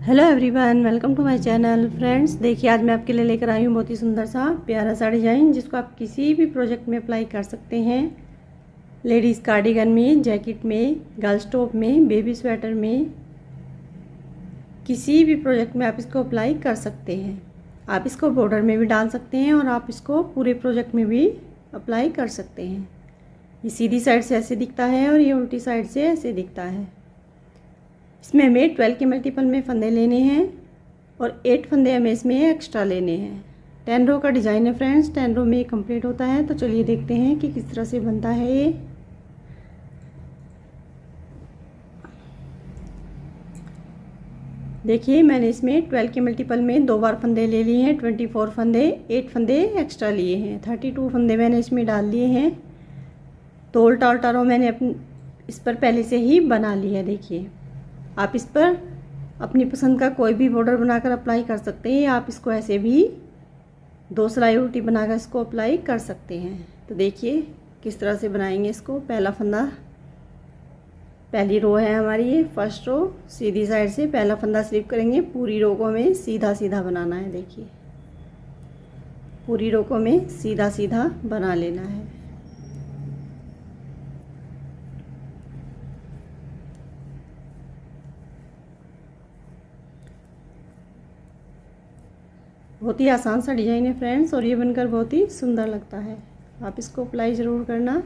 Hello everyone, welcome to my channel. Friends, देखिए आज मैं आपके लिए लेकर आई हूँ बहुत ही सुंदर सा प्यारा सा डिज़ाइन जिसको आप किसी भी प्रोजेक्ट में अप्लाई कर सकते हैं। लेडीज़ कार्डिगन में, जैकेट में, गर्ल्स टॉप में, बेबी स्वेटर में, किसी भी प्रोजेक्ट में आप इसको अप्लाई कर सकते हैं। आप इसको बॉर्डर में भी डाल सकते हैं और आप इसको पूरे प्रोजेक्ट में भी अप्लाई कर सकते हैं। ये सीधी साइड से ऐसे दिखता है और ये उल्टी साइड से ऐसे दिखता है। इसमें हमें 12 के मल्टीपल में फंदे लेने हैं और 8 फंदे हमें इसमें एक्स्ट्रा लेने हैं। 10 रो का डिज़ाइन है फ्रेंड्स, 10 रो में ये कंप्लीट होता है। तो चलिए देखते हैं कि किस तरह से बनता है ये। देखिए मैंने इसमें 12 के मल्टीपल में 2 बार फंदे ले लिए हैं, 24 फंदे, 8 फंदे एक्स्ट्रा लिए हैं, 32 फंदे मैंने इसमें डाल लिए हैं। तो उल्टा उल्टा रो मैंने इस पर पहले से ही बना लिया है। देखिए आप इस पर अपनी पसंद का कोई भी बॉर्डर बनाकर अप्लाई कर सकते हैं। आप इसको ऐसे भी 2 सिलाई उल्टी बनाकर इसको अप्लाई कर सकते हैं। तो देखिए किस तरह से बनाएंगे इसको। पहला फंदा, पहली रो है हमारी ये फर्स्ट रो, सीधी साइड से पहला फंदा स्लिप करेंगे। पूरी रो को हमें सीधा सीधा बनाना है। देखिए पूरी रो को हमें सीधा सीधा बना लेना है। बहुत ही आसान सा डिज़ाइन है फ्रेंड्स और ये बनकर बहुत ही सुंदर लगता है। आप इसको अप्लाई ज़रूर करना।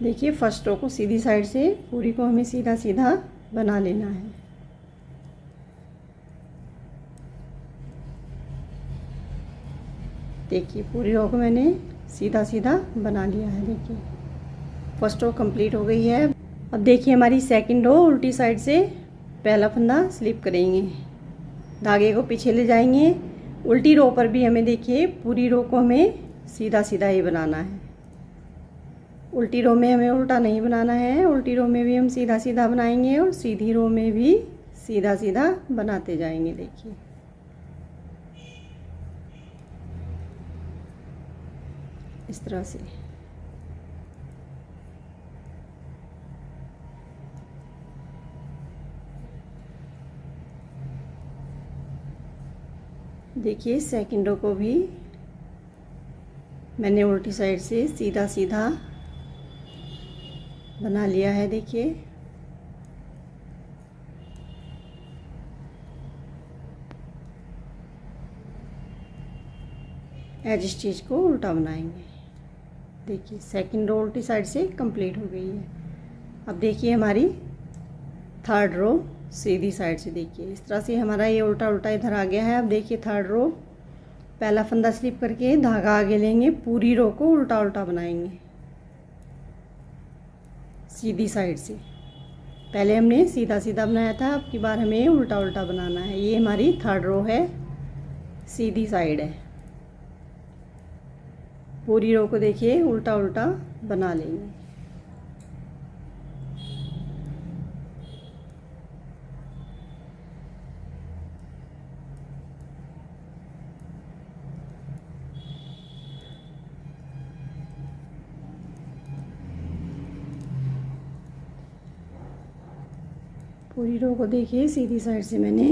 देखिए फर्स्ट रो को सीधी साइड से पूरी को हमें सीधा सीधा बना लेना है। देखिए पूरी रो को मैंने सीधा सीधा बना लिया है। देखिए फर्स्ट रो कंप्लीट हो गई है। अब देखिए हमारी सेकंड रो, उल्टी साइड से पहला फंदा स्लिप करेंगे, धागे को पीछे ले जाएंगे। उल्टी रो पर भी हमें देखिए पूरी रो को हमें सीधा सीधा ही बनाना है। उल्टी रो में हमें उल्टा नहीं बनाना है। उल्टी रो में भी हम सीधा सीधा बनाएंगे और सीधी रो में भी सीधा सीधा बनाते जाएंगे। देखिए इस तरह से। देखिए सेकंड रो को भी मैंने उल्टी साइड से सीधा सीधा बना लिया है। देखिए एज स्टिच को उल्टा बनाएंगे। देखिए सेकंड रो उल्टी साइड से कंप्लीट हो गई है। अब देखिए हमारी थर्ड रो सीधी साइड से। देखिए इस तरह से हमारा ये उल्टा उल्टा इधर आ गया है। अब देखिए थर्ड रो, पहला फंदा स्लिप करके धागा आगे लेंगे, पूरी रो को उल्टा उल्टा बनाएंगे सीधी साइड से। पहले हमने सीधा सीधा बनाया था, अब की बार हमें उल्टा उल्टा बनाना है। ये हमारी थर्ड रो है, सीधी साइड है। पूरी रो को देखिए उल्टा उल्टा बना लेंगे। पूरी रो को देखिए सीधी साइड से मैंने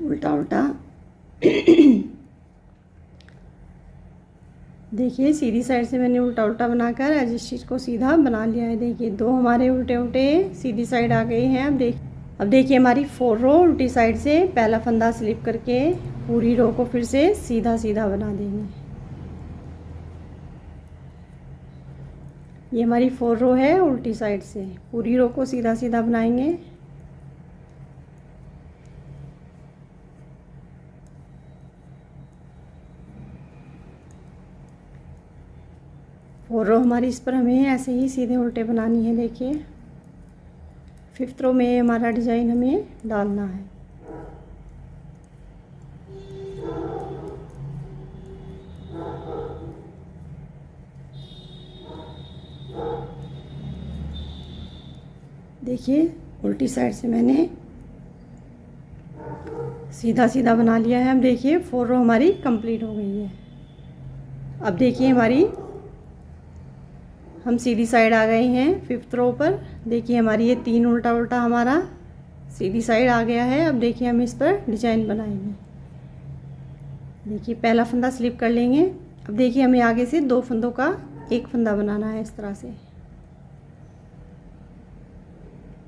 उल्टा उल्टा देखिए सीधी साइड से मैंने उल्टा उल्टा बनाकर एज स्टिच को सीधा बना लिया है। देखिए 2 हमारे उल्टे उल्टे सीधी साइड आ गई हैं। अब देखिए हमारी 4 रो उल्टी साइड से पहला फंदा स्लिप करके पूरी रो को फिर से सीधा सीधा बना देंगे। ये हमारी 4 रो है, उल्टी साइड से पूरी रो को सीधा सीधा बनाएंगे। और रो हमारी इस पर हमें ऐसे ही सीधे उल्टे बनानी है। देखिए 5th रो में हमारा डिज़ाइन हमें डालना है। देखिए उल्टी साइड से मैंने सीधा सीधा बना लिया है। अब देखिए 4 रो हमारी कंप्लीट हो गई है। अब देखिए हमारी हम सीधी साइड आ गए हैं 5th रो पर। देखिए हमारी ये 3 उल्टा उल्टा हमारा सीधी साइड आ गया है। अब देखिए हम इस पर डिजाइन बनाएंगे। देखिए पहला फंदा स्लिप कर लेंगे। अब देखिए हमें आगे से 2 फंदों का एक फंदा बनाना है इस तरह से।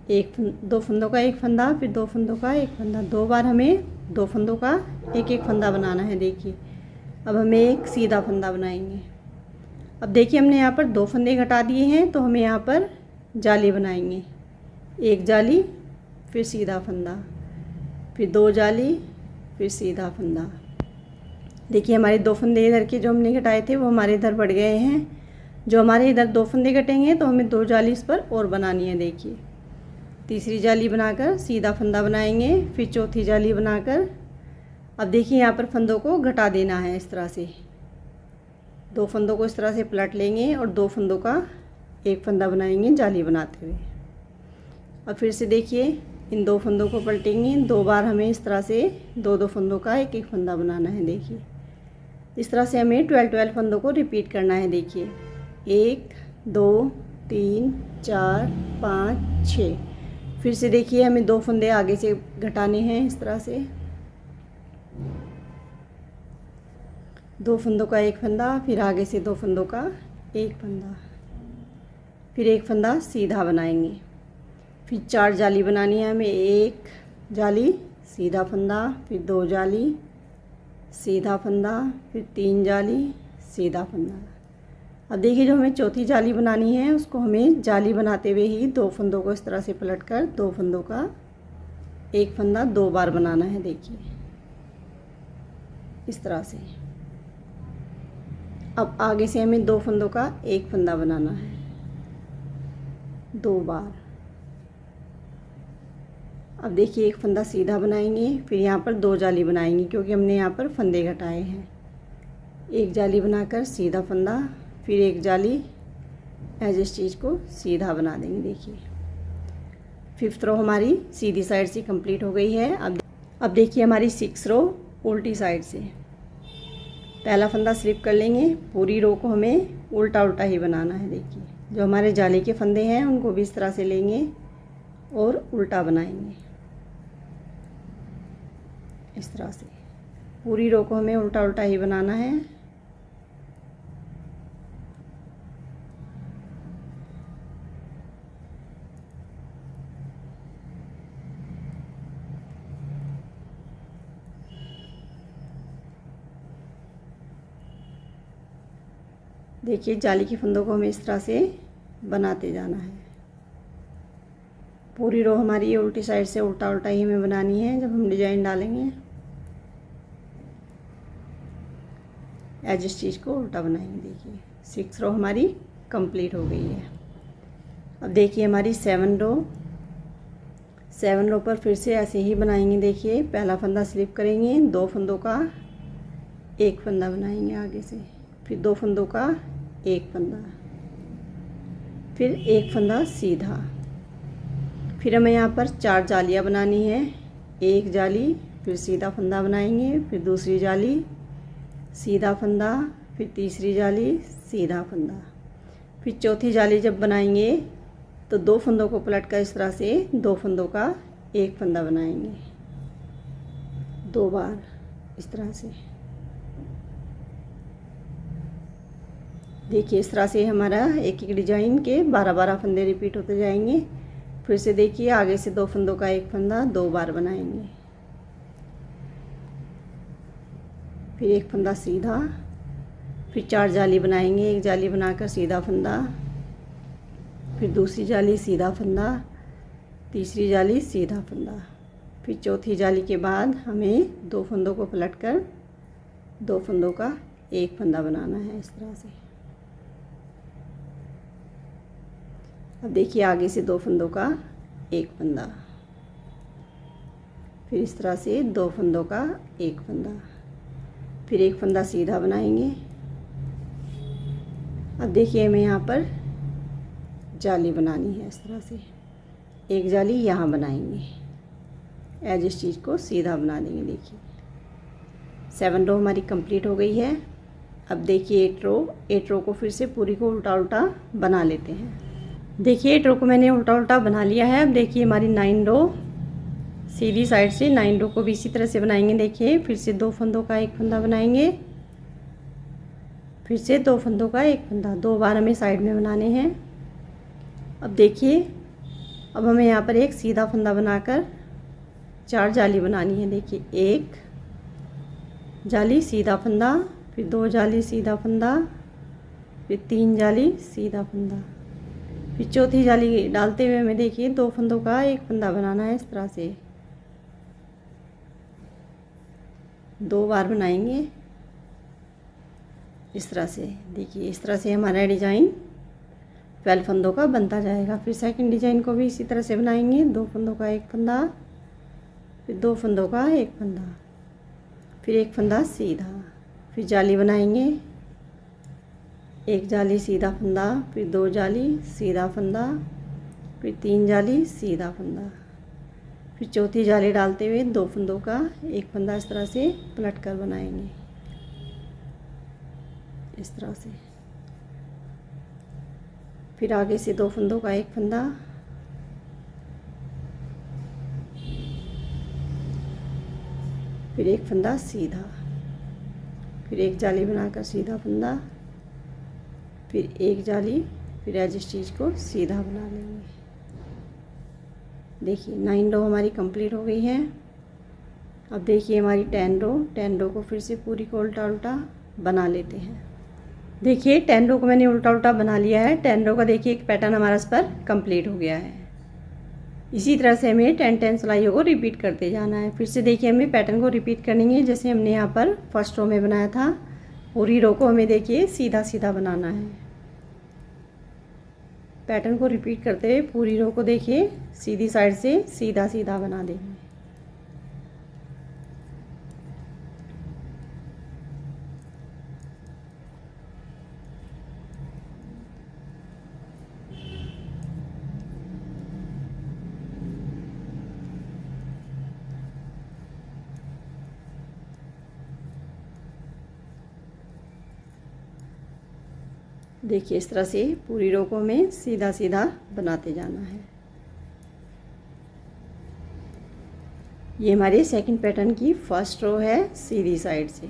2 फंदों का एक फंदा, फिर 2 फंदों का एक फंदा। 2 बार हमें 2 फंदों का एक एक फंदा बनाना है। देखिए अब हमें एक सीधा फंदा बनाएंगे। अब देखिए हमने यहाँ पर 2 फंदे घटा दिए हैं, तो हमें यहाँ पर जाली बनाएंगे। एक जाली, फिर सीधा फंदा, फिर 2 जाली, फिर सीधा फंदा। देखिए हमारे 2 फंदे इधर के जो हमने घटाए थे वो हमारे इधर बढ़ गए हैं। जो हमारे इधर 2 फंदे घटेंगे तो हमें 2 जाली इस पर और बनानी है। देखिए तीसरी जाली बनाकर सीधा फंदा बनाएंगे, फिर चौथी जाली बनाकर। अब देखिए यहाँ पर फंदों को घटा देना है इस तरह से। 2 फंदों को इस तरह से पलट लेंगे और 2 फंदों का एक फंदा बनाएंगे जाली बनाते हुए। अब फिर से देखिए इन 2 फंदों को पलटेंगे। 2 बार हमें इस तरह से 2-2 फंदों का एक एक फंदा बनाना है। देखिए इस तरह से हमें 12 फंदों को रिपीट करना है। देखिए 1 2 3 4 5 6। फिर से देखिए हमें 2 फंदे आगे से घटाने हैं इस तरह से। 2 फंदों का एक फंदा, फिर आगे से 2 फंदों का एक फंदा, फिर एक फंदा सीधा बनाएंगे। फिर 4 जाली बनानी है हमें। 1 जाली, सीधा फंदा, फिर 2 जाली, सीधा फंदा, फिर 3 जाली, सीधा फंदा। अब देखिए जो हमें चौथी जाली बनानी है उसको हमें जाली बनाते हुए ही 2 फंदों को इस तरह से पलटकर 2 फंदों का एक फंदा 2 बार बनाना है। देखिए इस तरह से। अब आगे से हमें 2 फंदों का एक फंदा बनाना है 2 बार। अब देखिए एक फंदा सीधा बनाएंगे, फिर यहाँ पर 2 जाली बनाएंगे क्योंकि हमने यहाँ पर फंदे घटाए हैं। एक जाली बनाकर सीधा फंदा, फिर एक जाली एज स्टिच को सीधा बना देंगे। देखिए 5th रो हमारी सीधी साइड से कंप्लीट हो गई है। अब देखिए हमारी 6 रो उल्टी साइड से। पहला फंदा स्लिप कर लेंगे। पूरी रो को हमें उल्टा उल्टा ही बनाना है। देखिए जो हमारे जाली के फंदे हैं उनको भी इस तरह से लेंगे और उल्टा बनाएंगे इस तरह से। पूरी रो को हमें उल्टा उल्टा ही बनाना है। देखिए जाली के फंदों को हमें इस तरह से बनाते जाना है। पूरी रो हमारी ये उल्टी साइड से उल्टा उल्टा ही हमें बनानी है जब हम डिजाइन डालेंगे। एज स्टिच को उल्टा बनाएंगे। देखिए 6 रो हमारी कंप्लीट हो गई है। अब देखिए हमारी 7 रो। 7 रो पर फिर से ऐसे ही बनाएंगे। देखिए पहला फंदा स्लिप करेंगे, 2 फंदों का एक फंदा बनाएंगे आगे से, फिर 2 फंदों का एक फंदा, फिर एक फंदा सीधा। फिर हमें यहाँ पर 4 जालियाँ बनानी है। एक जाली, फिर सीधा फंदा बनाएंगे, फिर दूसरी जाली, सीधा फंदा, फिर तीसरी जाली, सीधा फंदा। फिर चौथी जाली जब बनाएंगे तो 2 फंदों को पलटकर इस तरह से 2 फंदों का एक फंदा बनाएंगे 2 बार इस तरह से। देखिए इस तरह से हमारा एक एक डिजाइन के 12-12 फंदे रिपीट होते जाएंगे। फिर से देखिए आगे से 2 फंदों का एक फंदा 2 बार बनाएंगे, फिर एक फंदा सीधा, फिर 4 जाली बनाएंगे। एक जाली बनाकर सीधा फंदा, फिर दूसरी जाली सीधा फंदा, तीसरी जाली सीधा फंदा, फिर चौथी जाली के बाद हमें 2 फंदों को पलटकर 2 फंदों का एक फंदा बनाना है इस तरह से। अब देखिए आगे से 2 फंदों का एक फंदा, फिर इस तरह से 2 फंदों का एक फंदा, फिर एक फंदा सीधा बनाएंगे। अब देखिए हमें यहाँ पर जाली बनानी है इस तरह से। एक जाली यहाँ बनाएंगे, एज स्टिच को सीधा बना देंगे। देखिए 7 रो हमारी कंप्लीट हो गई है। अब देखिए 8 रो को फिर से पूरी को उल्टा उल्टा बना लेते हैं। देखिए 8 रो को मैंने उल्टा उल्टा बना लिया है। अब देखिए हमारी 9 रो, सीधी साइड से 9 रो को भी इसी तरह से बनाएंगे। देखिए फिर से 2 फंदों का एक फंदा बनाएंगे, फिर से 2 फंदों का एक फंदा, 2 बार हमें साइड में बनाने हैं। अब देखिए अब हमें यहाँ पर एक सीधा फंदा बनाकर 4 जाली बनानी है। देखिए 1 जाली सीधा फंदा, फिर 2 जाली सीधा फंदा, फिर 3 जाली सीधा फंदा, फिर चौथी जाली डालते हुए हमें देखिए 2 फंदों का एक फंदा बनाना है। इस तरह से 2 बार बनाएंगे इस तरह से। देखिए इस तरह से हमारा डिज़ाइन 12 फंदों का बनता जाएगा। फिर सेकंड डिज़ाइन को भी इसी तरह से बनाएंगे, 2 फंदों का एक फंदा, फिर 2 फंदों का एक फंदा, फिर एक फंदा सीधा, फिर जाली बनाएंगे, 1 जाली सीधा फंदा, फिर 2 जाली सीधा फंदा, फिर 3 जाली सीधा फंदा, फिर चौथी जाली डालते हुए 2 फंदों का एक फंदा इस तरह से पलट कर बनाएंगे इस तरह से। फिर आगे से 2 फंदों का एक फंदा, फिर एक फंदा सीधा, फिर एक जाली बनाकर सीधा फंदा, फिर एक जाली, फिर एज स्टिच को सीधा बना लेंगे। देखिए 9 रो हमारी कंप्लीट हो गई है। अब देखिए हमारी 10 रो को फिर से पूरी को उल्टा उल्टा बना लेते हैं। देखिए 10 रो को मैंने उल्टा उल्टा बना लिया है। 10 रो का देखिए एक पैटर्न हमारा इस पर कंप्लीट हो गया है। इसी तरह से हमें 10 सिलाइयों को रिपीट करते जाना है। फिर से देखिए हमें पैटर्न को रिपीट करेंगे जैसे हमने यहाँ पर फर्स्ट रो में बनाया था। पूरी रो को हमें देखिए सीधा सीधा बनाना है। पैटर्न को रिपीट करते हुए पूरी रो को देखिए सीधी साइड से सीधा सीधा बना देंगे। देखिए इस तरह से पूरी रो को हमें सीधा सीधा बनाते जाना है। ये हमारे सेकंड पैटर्न की फर्स्ट रो है सीधी साइड से।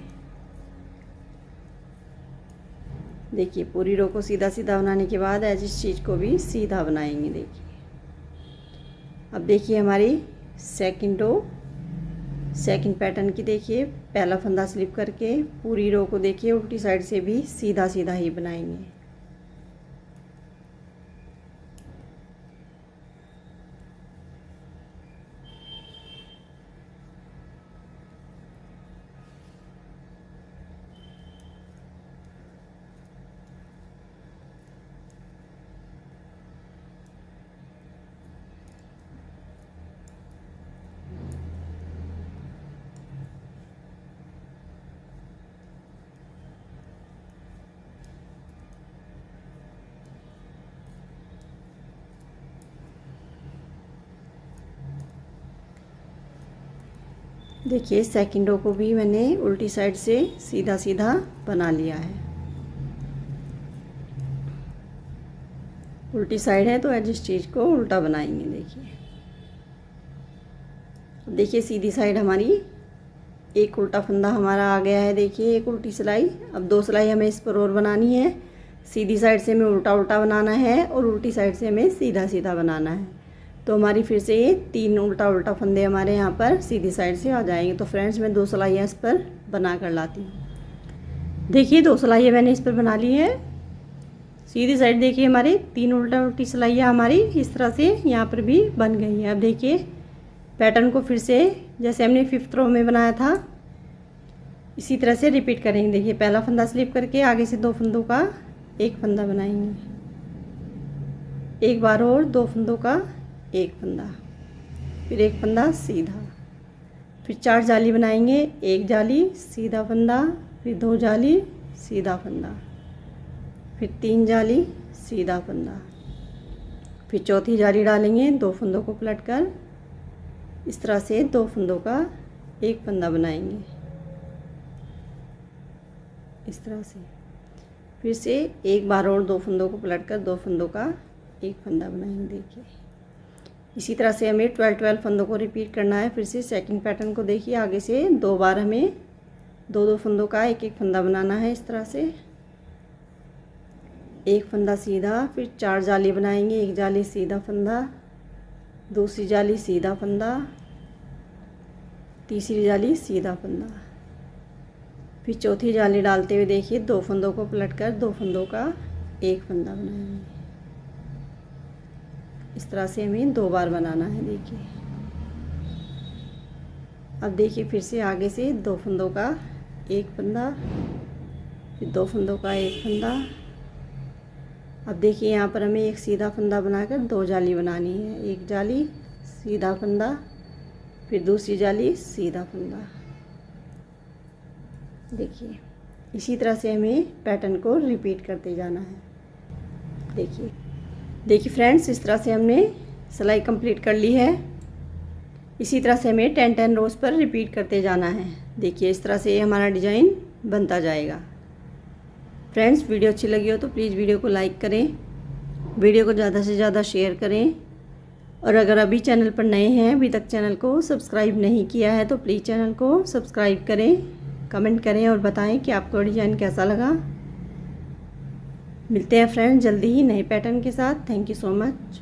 देखिए पूरी रो को सीधा सीधा बनाने के बाद एज स्टिच को भी सीधा बनाएंगे। देखिए अब देखिए हमारी सेकंड रो, सेकंड पैटर्न की देखिए पहला फंदा स्लिप करके पूरी रो को देखिए उल्टी साइड से भी सीधा सीधा ही बनाएंगे। देखिए सेकंड रो को भी मैंने उल्टी साइड से सीधा सीधा बना लिया है। उल्टी साइड है तो एज स्टिच को उल्टा बनाएंगे। देखिए सीधी साइड हमारी एक उल्टा फंदा हमारा आ गया है। देखिए एक उल्टी सिलाई। अब 2 सिलाई हमें इस पर और बनानी है। सीधी साइड से हमें उल्टा उल्टा बनाना है और उल्टी साइड से हमें सीधा सीधा बनाना है। तो हमारी फिर से ये 3 उल्टा उल्टा फंदे हमारे यहाँ पर सीधी साइड से आ जाएंगे। तो फ्रेंड्स मैं 2 सिलाइयाँ इस पर बना कर लाती हूँ। देखिए 2 सिलाइयाँ मैंने इस पर बना ली है। सीधी साइड देखिए हमारे 3 उल्टा उल्टी सिलाइयाँ हमारी इस तरह से यहाँ पर भी बन गई है। अब देखिए पैटर्न को फिर से जैसे हमने 5th रो में बनाया था इसी तरह से रिपीट करेंगे। देखिए पहला फंदा स्लिप करके आगे से 2 फंदों का एक फंदा बनाएंगे, एक बार और 2 फंदों का एक फंदा, फिर एक फंदा सीधा, फिर 4 जाली बनाएंगे। 1 जाली सीधा फंदा, फिर 2 जाली सीधा फंदा, फिर 3 जाली सीधा फंदा, फिर चौथी जाली डालेंगे। 2 फंदों को पलट कर इस तरह से 2 फंदों का एक फंदा बनाएंगे। इस तरह से। फिर से एक बार और 2 फंदों को पलटकर 2 फंदों का एक फंदा बनाएंगे। देखिए इसी तरह से हमें 12 फंदों को रिपीट करना है। फिर से सेकंड पैटर्न को देखिए, आगे से 2 बार हमें 2 फंदों का एक एक फंदा बनाना है। इस तरह से एक फंदा सीधा, फिर 4 जाली बनाएंगे। एक जाली सीधा फंदा, दूसरी जाली सीधा फंदा, तीसरी जाली सीधा फंदा, फिर चौथी जाली डालते हुए देखिए 2 फंदों को पलटकर 2 फंदों का एक फंदा बनाएंगे। इस तरह से हमें 2 बार बनाना है। देखिए अब देखिए फिर से आगे से 2 फंदों का एक फंदा, फिर 2 फंदों का एक फंदा। अब देखिए यहाँ पर हमें एक सीधा फंदा बनाकर 2 जाली बनानी है। एक जाली सीधा फंदा, फिर दूसरी जाली सीधा फंदा। देखिए इसी तरह से हमें पैटर्न को रिपीट करते जाना है। देखिए फ्रेंड्स, इस तरह से हमने सिलाई कंप्लीट कर ली है। इसी तरह से हमें 10 रोज़ पर रिपीट करते जाना है। देखिए इस तरह से हमारा डिज़ाइन बनता जाएगा। फ्रेंड्स, वीडियो अच्छी लगी हो तो प्लीज़ वीडियो को लाइक करें, वीडियो को ज़्यादा से ज़्यादा शेयर करें, और अगर अभी चैनल पर नए हैं, अभी तक चैनल को सब्सक्राइब नहीं किया है तो प्लीज़ चैनल को सब्सक्राइब करें, कमेंट करें और बताएं कि आपको डिज़ाइन कैसा लगा। मिलते हैं फ्रेंड्स जल्दी ही नए पैटर्न के साथ। Thank you so much.